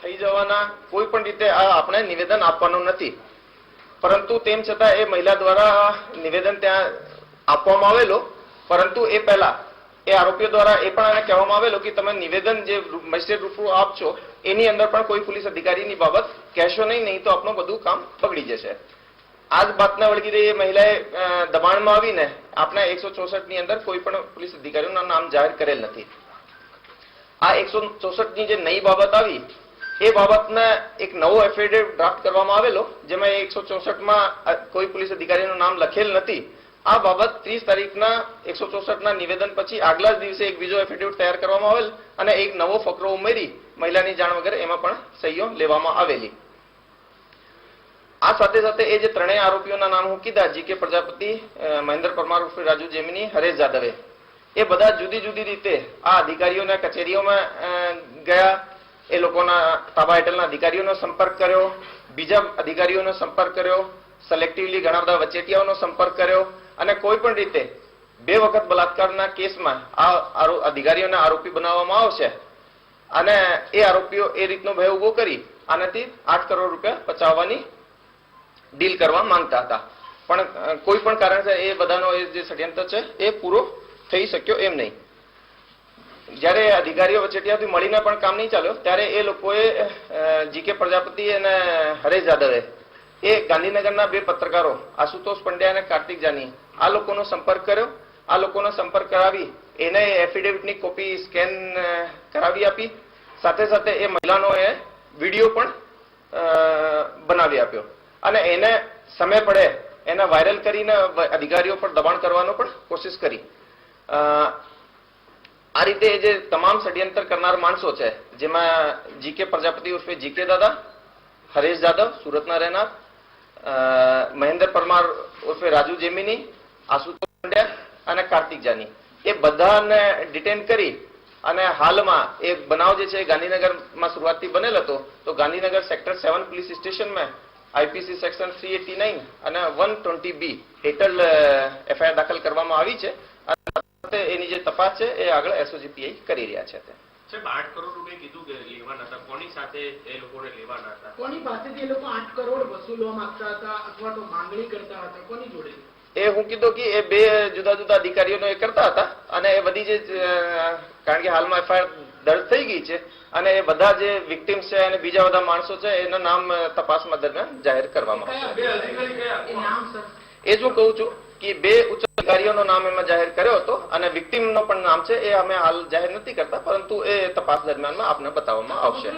થઈ જવાના કોઈ પણ રીતે આપણે નિવેદન આપવાનું નથી, પરંતુ તેમ છતાં એ મહિલા દ્વારા નિવેદન ત્યાં આપવામાં આવેલો, પરંતુ એ પહેલા એ આરોપીઓ દ્વારા એ પણ એને કહેવામાં આવેલો કે તમે નિવેદન જે મેજિસ્ટ્રેટ રૂબરૂ આપશો એની અંદર પણ કોઈ પોલીસ અધિકારીની બાબત કહેશો નહીં તો આપનું બધું કામ બગડી જશે. આ જ વાતના વળગી એ મહિલાએ દબાણમાં આવીને આપણા 164 ની અંદર કોઈ પણ પોલીસ અધિકારીઓના નામ જાહેર કરેલ નથી. આ 164 ની જે નવી બાબત આવી એ બાબતને એક નવો એફિડેવિટ ડ્રાફ્ટ કરવામાં આવેલો, જેમાં 164માં કોઈ પોલીસ અધિકારીનું નામ લખેલ નથી. આ બાબત 30 તારીખના 164ના નિવેદન પછી આગલા જ દિવસે એક બીજો એફિડેવિટ તૈયાર કરવામાં આવેલ અને એક નવો ફકરો ઉમેરી મહિલાની જાણ વગર એમાં પણ સહીઓ લેવામાં આવેલી. આ સાથે સાથે એ જે ત્રણેય આરોપીઓના નામ હું કીધા, જીકે પ્રજાપતિ, મહેન્દ્ર પરમાર ઉર્ફે રાજુ જેમિની, હરેશ જાદવે, એ બધા જુદી જુદી રીતે આ અધિકારીઓના કચેરીઓમાં ગયા, એ લોકોના તાબા હેઠળના અધિકારીઓનો સંપર્ક કર્યો, બીજા અધિકારીઓનો સંપર્ક કર્યો, સિલેક્ટિવલી ઘણા બધા વચેટિયાઓનો સંપર્ક કર્યો અને કોઈ પણ રીતે 2 વખત બલાત્કારના કેસમાં આ અધિકારીઓને આરોપી બનાવવામાં આવશે અને એ આરોપીઓ એ રીતનો ભય ઉભો કરી આનાથી 8 કરોડ રૂપિયા બચાવવાની ડીલ કરવા માંગતા હતા. પણ કોઈ પણ કારણસર એ બધાનો જે ષડયંત્ર છે એ પૂરો થઈ શક્યો એમ નહીં. જ્યારે અધિકારીઓ વચેટિયાથી મળીને પણ કામ નહીં ચાલ્યો ત્યારે એ લોકોએ જીકે પ્રજાપતિ અને હરેશ જાદવે એ ગાંધીનગરના 2 પત્રકારો આશુતોષ પંડ્યા અને કાર્તિક જાની આ લોકોનો સંપર્ક કર્યો. આ લોકોનો સંપર્ક કરાવી એને એફિડેવિટની કોપી સ્કેન કરાવી આપી. સાથે સાથે એ મહિલાનો એ વિડીયો પણ બનાવી આપ્યો અને એને સમય પડે એને વાયરલ કરીને અધિકારીઓ પર દબાણ કરવાનો પણ કોશિશ કરી. આ રીતે જે તમામ ષડયંત્ર કરનાર માણસો છે, જેમાં જીકે પ્રજાપતિ ઉર્ફે જીકે દાદા, હરેશ જાદવ સુરતના રહેનાર, મહેન્દ્ર પરમાર ઉર્ફે રાજુ જેમિની, આશુતોષ પંડ્યા અને કાર્તિક જાની, એ બધાને ડિટેન કરી અને હાલમાં એ બનાવ જે છે ગાંધીનગરમાં શરૂઆતથી બનેલ હતો, તો ગાંધીનગર સેક્ટર 7 પોલીસ સ્ટેશનમાં આઈપીસી સેક્શન 389 અને 120B હેઠળ એફઆઈઆર દાખલ કરવામાં આવી છે. એની જે તપાસ છે એ આગળ એસઓજીપીઆઈ કરી રહ્યા છે. 8 કરોડ રૂપિયા કીધું કે લેવાના હતા, કોની સાથે એ લોકોને લેવાના હતા? કોની પાસેથી એ લોકો 8 કરોડ વસૂલવા માંગતા હતા અથવા તો માંગણી કરતા હતા, કોની જોડે? એ હું કીધું કે એ 2 જુદા જુદા અધિકારીઓનો એ કરતા હતા અને એ બધી જે કારણ કે હાલમાં એફઆઈઆર દર્જ થઈ ગઈ છે અને એ બધા જે વિક્ટિમ્સ છે અને બીજા બધા માણસો છે એના નામ તપાસમાં દરમિયાન જાહેર કરવામાં આવશે. એ જો કહું છું કે 2 ઉચ્ચ અધિકારીઓનો નામ એમાં જાહેર કર્યો હતો અને વિક્ટિમનો પણ નામ છે એ અમે હાલ જાહેર નથી કરતા, પરંતુ એ તપાસ દરમિયાનમાં આપને બતાવવામાં આવશે.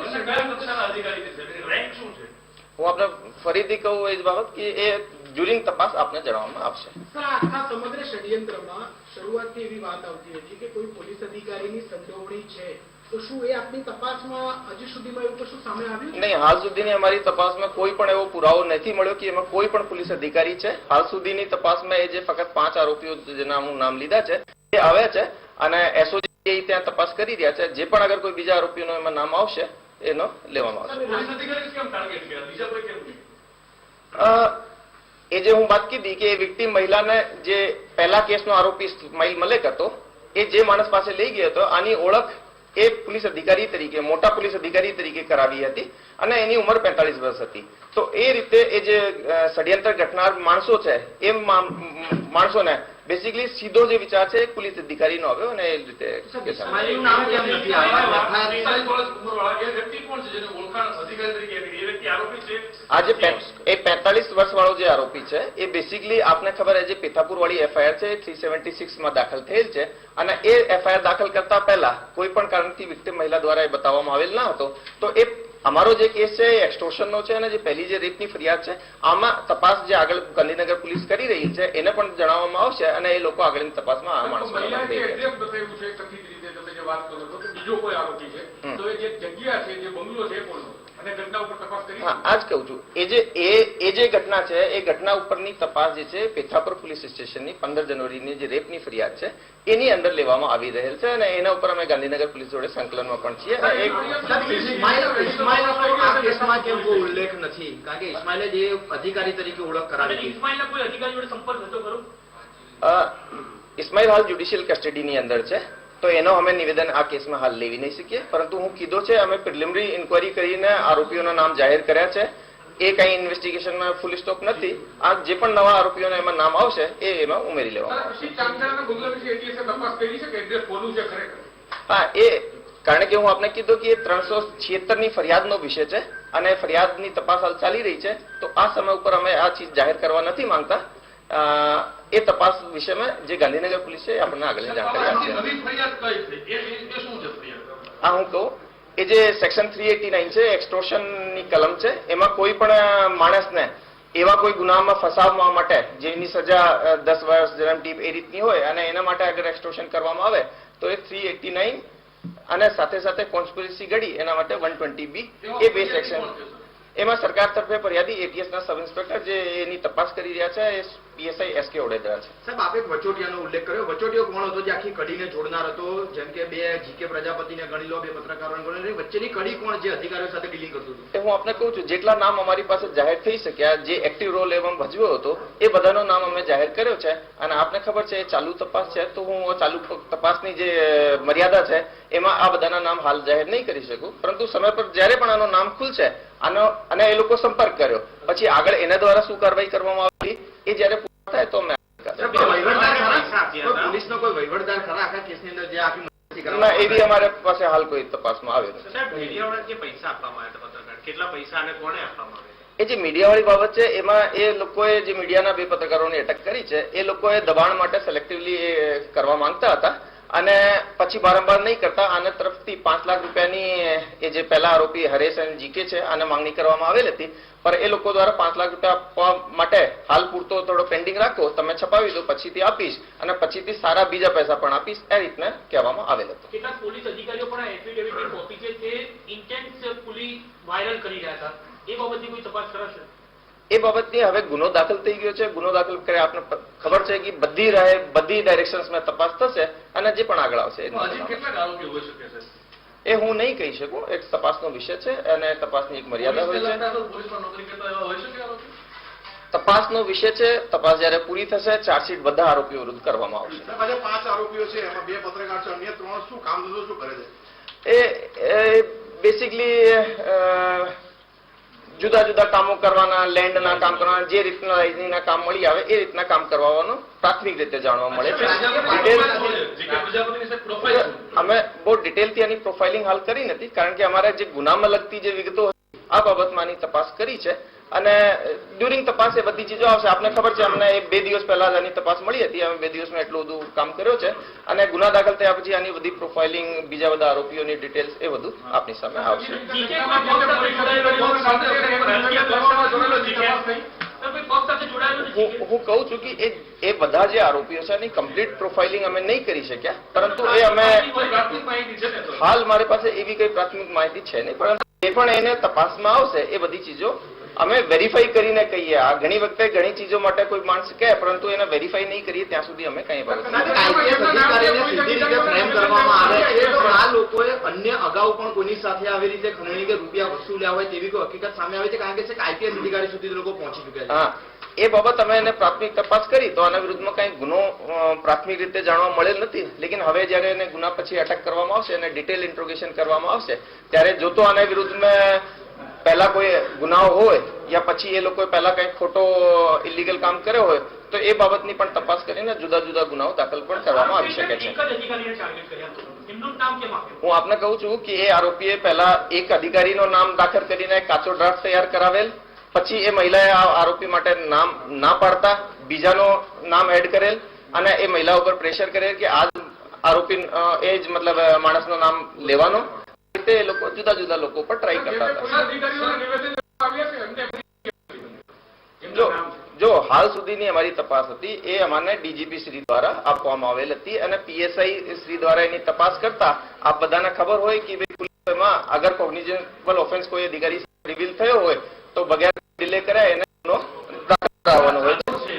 હું આપને ફરીથી કહું એ જ બાબત કે એ ડ્યુરિંગ તપાસ આપને જણાવવામાં આવશે. આખા સમગ્ર ષડયંત્રમાં શરૂઆતથી એવી વાત આવતી હતી કે કોઈ પોલીસ અધિકારીની સંડોવણી છે, તો શું એ આપની તપાસમાં હજી સુધીમાં એવું કશું સામે આવ્યું? નહીં, હાલ સુધીની અમારી તપાસમાં કોઈ પણ એવો પુરાવો નથી મળ્યો કે એમાં કોઈ પણ પોલીસ અધિકારી છે. હાલ સુધીની તપાસમાં એ જે ફક્ત 5 આરોપીઓ જેના હું નામ લીધા છે એ આવ્યા છે અને એસઓજી ત્યાં તપાસ કરી રહ્યા છે. જે પણ અગર કોઈ બીજા આરોપીઓનો એમાં નામ આવશે એનો લેવામાં આવશે. એ જે હું વાત કીધી કે વિક્ટિમ મહિલાને જે પહેલા કેસનો આરોપી ઇસ્માઇલ મલેક હતો એ જે માણસ પાસે લઈ ગયો હતો, આની ઓળખ એ પોલીસ અધિકારી તરીકે, મોટા પોલીસ અધિકારી તરીકે કરાવી હતી અને એની ઉંમર 45 વર્ષ હતી. તો એ રીતે એ જે ષડયંત્ર ઘટનાર માણસો છે એ માણસોને બેસિકલી સીધો જે વિચાર છે એ પોલીસ અધિકારીનો આવ્યો અને એ રીતે આજે એ 45 વર્ષ વાળો જે આરોપી છે એ બેસિકલી આપને ખબર છે જે પેથાપુર વાળી એફઆઈઆર છે 376 માં દાખલ થયેલ છે અને એ એફઆઈઆર દાખલ કરતા પહેલા કોઈ પણ કારણથી વિક્ટિમ મહિલા દ્વારા એ બતાવવામાં આવેલ ન હતો. તો એ અમારો જે કેસ છે એ એક્સટોર્શનનો છે અને જે પહેલી જે રેપની ફરિયાદ છે આમાં તપાસ જે આગળ ગાંધીનગર પોલીસ કરી રહી છે એને પણ જણાવવામાં આવશે અને એ લોકો આગળની તપાસમાં આ માણસો આ જ કહું છું. એ જે ઘટના છે એ ઘટના ઉપરની તપાસ જે છે પેથાપુર પોલીસ સ્ટેશનની 15 જાન્યુઆરીની જે રેપની ફરિયાદ છે એની અંદર લેવામાં આવી રહેલ છે અને એના ઉપર અમે ગાંધીનગર પોલીસ જોડે સંકલનમાં પણ છીએ. ઉલ્લેખ નથી કારણ કે ઇસ્માઇલે જે અધિકારી તરીકે ઓળખ કરાવી. ઇસ્માઇલના કોઈ અધિકારી જોડે સંપર્ક હતો ખરો? ઇસ્માઇલ હાલ જ્યુડિશિયલ કસ્ટડીની અંદર છે તો એનો અમે નિવેદન આ કેસમાં હાલ લેવી નહીં શકીએ, પરંતુ હું કીધું છે અમે પ્રિલિમિનરી ઇન્કવાયરી કરીને આરોપીઓના નામ જાહેર કર્યા છે. એ કઈ ઇન્વેસ્ટિગેશનમાં ફૂલ સ્ટોપ નથી. આ જે પણ નવા આરોપીઓના એમાં નામ આવશે એ એમાં ઉમેરી લેવામાં. હા, એ કારણ કે હું આપને કીધું કે 376ની ફરિયાદનો વિષય છે અને ફરિયાદની તપાસ હાલ ચાલી રહી છે, તો આ સમય ઉપર અમે આ ચીજ જાહેર કરવા નથી માંગતા. એ તપાસ વિષયમાં જે ગાંધીનગર પોલીસે આપણને આગળની જાણકારી આપશે. હા, હું કહું, એ જે સેક્શન 389 છે, એક્સટોર્શનની કલમ છે, એમાં કોઈ પણ માણસને એવા કોઈ ગુનામાં ફસાવવા માટે જેની સજા 10 વર્ષ જેમ એ રીતની હોય અને એના માટે અગર એક્સટોર્શન કરવામાં આવે તો એ 389 અને સાથે સાથે કોન્સ્પિરસી ઘડી એના માટે 120B એ બે સેક્શન. એમાં સરકાર તરફે ફરિયાદી એટીએસના સબ ઇન્સ્પેક્ટર જે એની તપાસ કરી રહ્યા છે એ પીએસઆઈ એસકે ઓડેદરા છે. સાહેબ, આપે વચોટિયાનો ઉલ્લેખ કર્યો. વચોટિયો કોણ હતો જે આખી કડીને જોડનાર હતો? જેમ કે બે જીકે પ્રજાપતિને ગણી લો, બે પત્રકારોને ગણી લો, વચ્ચેની કડી કોણ જે અધિકારીઓ સાથે ડીલિંગ કરતું હતું? હું આપને કહું છું, જેટલા નામ અમારી પાસે જાહેર થઈ શક્યા, જે એક્ટિવ રોલ એમાં ભજવ્યો હતો, એ બધાનો નામ અમે જાહેર કર્યો છે. અને આપને ખબર છે એ ચાલુ તપાસ છે, તો હું ચાલુ તપાસની જે મર્યાદા છે એમાં આ બધાના નામ હાલ જાહેર નહીં કરી શકું, પરંતુ સમય પર જ્યારે પણ આનું નામ ખુલશે અને એ લોકો સંપર્ક કર્યો પછી આગળ એના દ્વારા શું કાર્યવાહી કરવામાં આવી એ જ્યારે પૂરું થાય તો પોલીસનો કોઈ વહીવટદાર ખરા આખા કેસની અંદર જે આખી ના, એવી અમારે પાસે હાલ કોઈ તપાસમાં આવે નથી. પૈસા આપવામાં આવ્યા પત્રકાર, કેટલા પૈસા અને કોને આપવામાં આવે? એ જે મીડિયાવાળી બાબત છે એમાં એ લોકોએ જે મીડિયાના બે પત્રકારોની અટક કરી છે એ લોકોએ દબાણ માટે સિલેક્ટિવલી કરવા માંગતા હતા અને પછી વારંવાર નહીં કરતા આના તરફથી 5 લાખ રૂપિયાની એ જે પહેલા આરોપી હરેશ અને જીકે છે આને માંગણી કરવામાં આવેલ હતી, પણ એ લોકો દ્વારા 5 લાખ રૂપિયા આપવા માટે હાલ પૂરતો થોડો પેન્ડિંગ રાખો, તમે છપાવી દો, પછીથી આપીશ અને પછીથી સારા બીજા પૈસા પણ આપીશ, એ રીતના કહેવામાં આવેલ હતું. કેટલાક પોલીસ અધિકારીઓ પણ એફિડેવિટની કોપી છે તે ઇન્ટેન્સફુલી વાયરલ કરી રહ્યા હતા, એ બાબતની કોઈ તપાસ કરાશે? એ બાબતની હવે ગુનો દાખલ થઈ ગયો છે. ગુનો દાખલ કરે આપને ખબર છે કે બધી ડાયરેક્શન્સમાં તપાસ થશે અને જે પણ આગળ આવશે એ હું નહીં કહી શકું. એક તપાસનો વિષય છે અને તપાસની એક મર્યાદા હોય છે. તપાસનો વિષય છે. તપાસ જયારે પૂરી થશે ચાર્જશીટ બધા આરોપીઓ વિરુદ્ધ કરવામાં આવશે. 5 આરોપીઓ છે, એમાં 2 પત્રકાર છે, અન્ય 3 શું કામ ધંધો શું કરે છે? એ બેસિકલી જુદા જુદા કામો કરવાના, લેન્ડના કામ કરવાના, જે રીતના લાઇઝનિંગના કામ મળી આવે એ રીતના કામ કરવાનું પ્રાથમિક રીતે જાણવા મળે છે. અમે બહુ ડિટેલથી આની પ્રોફાઇલિંગ હાલ કરી નથી, કારણ કે અમારે જે ગુનામાં લગતી જે વિગતો આ બાબતમાં આની તપાસ કરી છે અને ડ્યુરિંગ તપાસ એ બધી ચીજો આવશે. આપને ખબર છે અમને 2 દિવસ પહેલા જ આની તપાસ મળી હતી. અમે 2 દિવસમાં એટલું બધું કામ કર્યો છે અને ગુના દાખલ થયા પછી આની બધી પ્રોફાઇલિંગ, બીજા બધા આરોપીઓની ડિટેલ્સ એ બધું આપની સામે આવશે. હું કહું છું કે એ બધા જે આરોપીઓ છે એની કમ્પ્લીટ પ્રોફાઇલિંગ અમે નહીં કરી શક્યા, પરંતુ એ અમે હાલ મારી પાસે એવી કઈ પ્રાથમિક માહિતી છે નહીં, પરંતુ એ પણ એને તપાસમાં આવશે. એ બધી ચીજો અમે વેરીફાઈ કરીને કહીએ. આ ઘણી વખતે ઘણી ચીજો માટે કોઈ માણસ કહે પરંતુ એને વેરીફાઈ નહીં કરીએ ત્યાં સુધી અમે કઈ બાબત આ લોકોએ અન્ય અગાઉ પણ કોઈની સાથે આવી રીતે ખંડણી કે રૂપિયા વસૂલ્યા હોય તેવી કોઈ હકીકત સામે આવે છે? કારણ કે આઈપીએસ અધિકારી સુધી લોકો પહોંચી ચુક્યા છે. હા, એ બાબત અમે એને પ્રાથમિક તપાસ કરી તો આના વિરુદ્ધમાં કઈ ગુનો પ્રાથમિક રીતે જાણવા મળેલ નથી. લેકિન હવે જયારે એને ગુના પછી અટક કરવામાં આવશે અને ડિટેલ ઇન્ટ્રોગેશન કરવામાં આવશે ત્યારે જો તો આના વિરુદ્ધમાં પહેલા કોઈ ગુનાઓ હોય યા પછી એ લોકોએ પહેલા કઈ ખોટો ઇલીગલ કામ કર્યો હોય તો એ બાબતની પણ તપાસ કરીને જુદા જુદા ગુનાઓ દાખલ પણ કરવામાં આવી શકે છે. હું આપને કહું છું કે એ આરોપીએ પહેલા એક અધિકારીનું નામ દાખલ કરીને કાચો ડ્રાફ્ટ તૈયાર કરાવેલ, પછી એ મહિલાએ આ આરોપી માટે નામ ના પાડતા બીજાનો નામ એડ કરેલ અને એ મહિલા ઉપર પ્રેશર કરેલ કે આ આરોપી એ જ મતલબ માણસનું નામ લેવાનું. એ લોકો જુદા જુદા લોકો પર ટ્રાય કરતા હતા. જો હાલ સુધીની અમારી તપાસ હતી એ અમારે ડીજીપી શ્રી દ્વારા આપવામાં આવેલ હતી અને પીએસઆઈ શ્રી દ્વારા એની તપાસ કરતા આપ બધાને ખબર હોય કે પોલીસમાં અગર કોગ્નિઝેબલ ઓફેન્સ કોઈ અધિકારી રિવીલ થયો હોય તો બગેર ડિલે કરાય એને દાખલ કરાવવાનો હોય છે.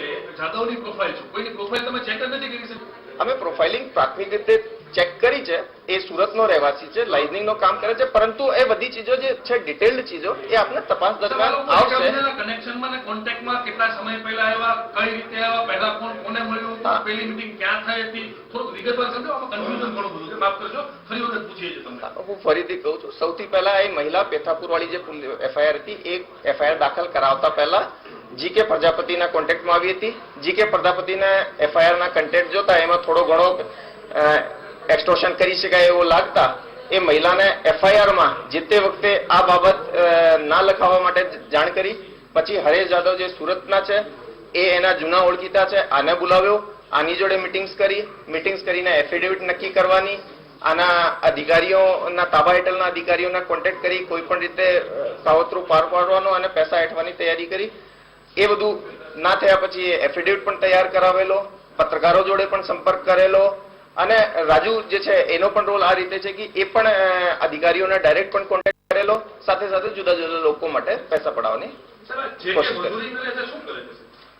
અમે પ્રોફાઇલિંગ પ્રાથમિક રીતે ચેક કરી છે. એ સુરતનો રહેવાસી છે, લાઇઝનિંગનો કામ કરે છે, પરંતુ એ બધી ચીજો જે છે ડિટેલ્ડ ચીજો એ આપણે તપાસ દરમિયાન આવશે. કનેક્શનમાં ને કોન્ટેક્ટમાં કેટલા સમય પહેલા આવ્યા, કઈ રીતે આવ્યા, પહેલા કોને મળ્યું, પહેલી મીટિંગ ક્યાં થઈ હતી, થોડુંક વિગતવાર સમજો. આમાં કન્ફ્યુઝન ઘણું બધું છે, માફ કરજો, ફરી વખત પૂછીએ છીએ તમને. હું ફરીથી કહું છું, સૌથી પહેલા એ મહિલા પેથાપુર વાળી જે એફઆઈઆર હતી એ એફઆઈઆર દાખલ કરાવતા પહેલા જીકે પ્રજાપતિના કોન્ટેક્ટમાં આવી હતી. જીકે પ્રજાપતિના એફઆઈઆરના કન્ટેન્ટ જોતા એમાં થોડો ઘણો એક્સટોર્શન કરી શકાય એવું લાગતા એ મહિલાને એફઆઈઆરમાં જે તે વખતે આ બાબત ના લખાવવા માટે જાણ કરી. પછી હરેશ જાદવ જે સુરતના છે એ એના જૂના ઓળખીતા છે, આને બોલાવ્યો, આની જોડે મિટિંગ્સ કરીને એફિડેવિટ નક્કી કરવાની, આના અધિકારીઓના તાબા હેઠળના અધિકારીઓના કોન્ટેક્ટ કરી કોઈ પણ રીતે કાવતરું પાર પાડવાનો અને પૈસા હેઠવાની તૈયારી કરી. એ બધું ના થયા પછી એફિડેવિટ પણ તૈયાર કરાવેલો, પત્રકારો જોડે પણ સંપર્ક કરેલો અને રાજુ જે છે એનો પણ રોલ આ રીતે છે કે એ પણ અધિકારીઓને ડાયરેક્ટ પણ કોન્ટેક્ટ કરેલો, સાથે સાથે જુદા જુદા લોકો માટે પૈસા પડાવવાની કોશિશ કરી.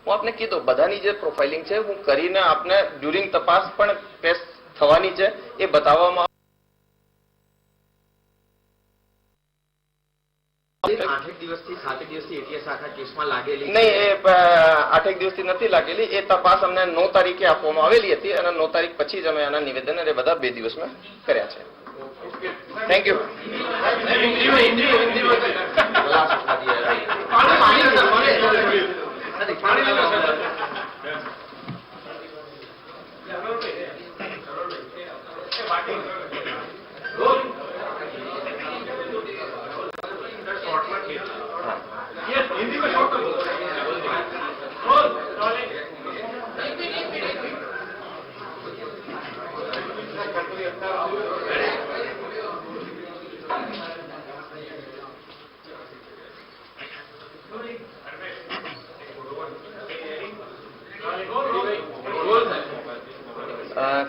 હું આપને કીધું બધાની જે પ્રોફાઇલિંગ છે હું કરીને આપને ડ્યુરિંગ તપાસ પણ ટેસ્ટ થવાની છે એ બતાવવામાં. 8 દિવસથી 7 દિવસથી એટીએસ આખા કેસમાં લાગેલી નહીં, એ 8 દિવસથી નથી લાગેલી. એ તપાસ અમને 9 તારીખે આપવામાં આવેલી હતી અને 9 તારીખ પછી જ અમે આના નિવેદન અને બધા 2 દિવસમાં કર્યા છે. Thank you.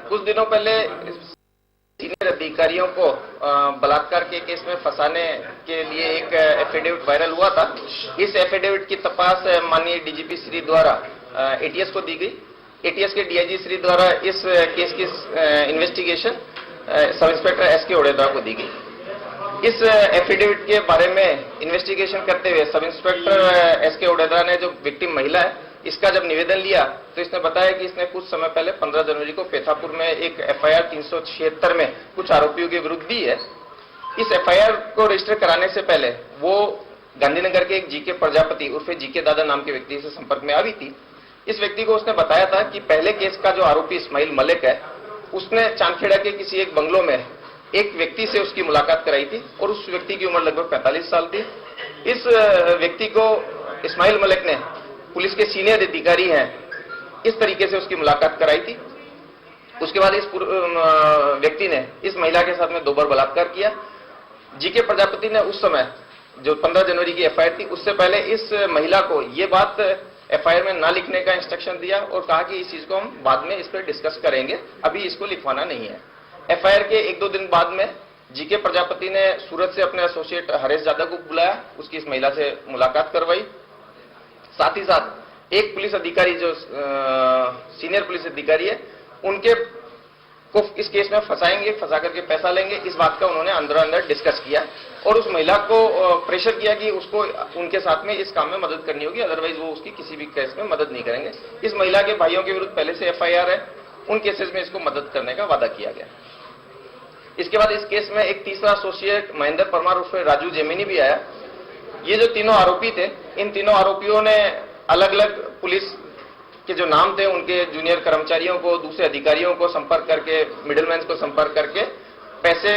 कुछ दिनों पहले सीनियर अधिकारियों को बलात्कार के केस में फंसाने के लिए एक एफिडेविट वायरल हुआ था. इस एफिडेविट की तपास माननीय डीजीपी श्री द्वारा एटीएस को दी गई. एटीएस के डीआईजी श्री द्वारा इस केस की इन्वेस्टिगेशन सब इंस्पेक्टर एसके ओडेदा को दी गई. इस एफिडेविट के बारे में इन्वेस्टिगेशन करते हुए सब इंस्पेक्टर एसके ओडेदा ने जो विक्टिम महिला है इसका जब निवेदन लिया तो इसने बताया कि इसने कुछ समय पहले 15 जनवरी को पेथापुर में एक एफआईआर 376 में कुछ आरोपियों के विरुद्ध दी है. इस एफआईआर को रजिस्टर कराने से पहले वो गांधीनगर के एक जीके प्रजापति उर्फे जीके दादा नाम के व्यक्ति से संपर्क में आई थी. इस व्यक्ति को उसने बताया था कि पहले केस का जो आरोपी इस्माइल मलिक है उसने चांदखेड़ा के किसी एक बंगलों में एक व्यक्ति से उसकी मुलाकात कराई थी और उस व्यक्ति की उम्र लगभग 45 साल थी. इस व्यक्ति को इस्माइल मलिक ने पुलिस के सीनियर अधिकारी हैं इस तरीके से उसकी मुलाकात कराई थी. उसके बाद इस व्यक्ति ने इस महिला के साथ में 2 बार बलात्कार किया. जीके प्रजापति ने उस समय जो 15 जनवरी की एफआईआर थी उससे पहले इस महिला को ये बात एफआईआर में ना लिखने का इंस्ट्रक्शन दिया और कहा कि इस चीज को हम बाद में इस पर डिस्कस करेंगे, अभी इसको लिखवाना नहीं है. एफआईआर के 1-2 दिन बाद में जीके प्रजापति ने सूरत से अपने एसोसिएट हरेश जादव को बुलाया, उसकी इस महिला से मुलाकात करवाई. साथ ही साथ एक पुलिस अधिकारी जो सीनियर पुलिस अधिकारी है उनके को इस केस में फंसाएंगे, फंसा करके पैसा लेंगे, इस बात का उन्होंने अंदर डिस्कस किया और उस महिला को प्रेशर किया कि उसको उनके साथ में इस काम में मदद करनी होगी, अदरवाइज वो उसकी किसी भी केस में मदद नहीं करेंगे. इस महिला के भाइयों के विरुद्ध पहले से एफआईआर है, उन केसेस में इसको मदद करने का वादा किया गया. इसके बाद इस केस में एक तीसरा एसोसिएट महेंद्र परमार उर्फे राजू जेमिनी भी आया. ये जो तीनों आरोपी थे, इन तीनों आरोपियों ने अलग अलग पुलिस के जो नाम थे उनके जूनियर कर्मचारियों को, दूसरे अधिकारियों को संपर्क करके, मिडिलमैन को संपर्क करके पैसे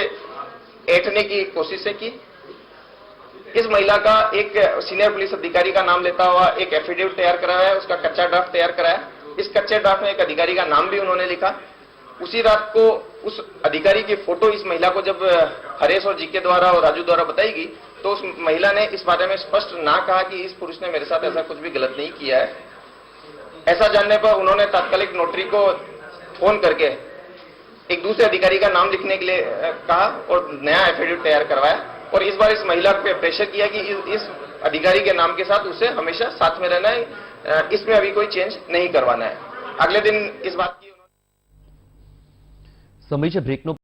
ऐंठने की कोशिशें की. इस महिला का एक सीनियर पुलिस अधिकारी का नाम लेता हुआ एक एफिडेविट तैयार कराया है, उसका कच्चा ड्राफ्ट तैयार कराया. इस कच्चे ड्राफ्ट में एक अधिकारी का नाम भी उन्होंने लिखा. उसी रात को उस अधिकारी की फोटो इस महिला को जब हरेश और जीके द्वारा और राजू द्वारा बताई गई तो उस महिला ने इस बारे में स्पष्ट ना कहा कि इस पुरुष ने मेरे साथ ऐसा कुछ भी गलत नहीं किया है. ऐसा जानने पर उन्होंने तात्कालिक नोटरी को फोन करके एक दूसरे अधिकारी का नाम लिखने के लिए कहा और नया एफिडेविट तैयार करवाया और इस बार इस महिला पे प्रेशर किया कि इस अधिकारी के नाम के साथ उसे हमेशा साथ में रहना है, इसमें अभी कोई चेंज नहीं करवाना है. अगले दिन इस बात की સમય છે બ્રેકનો.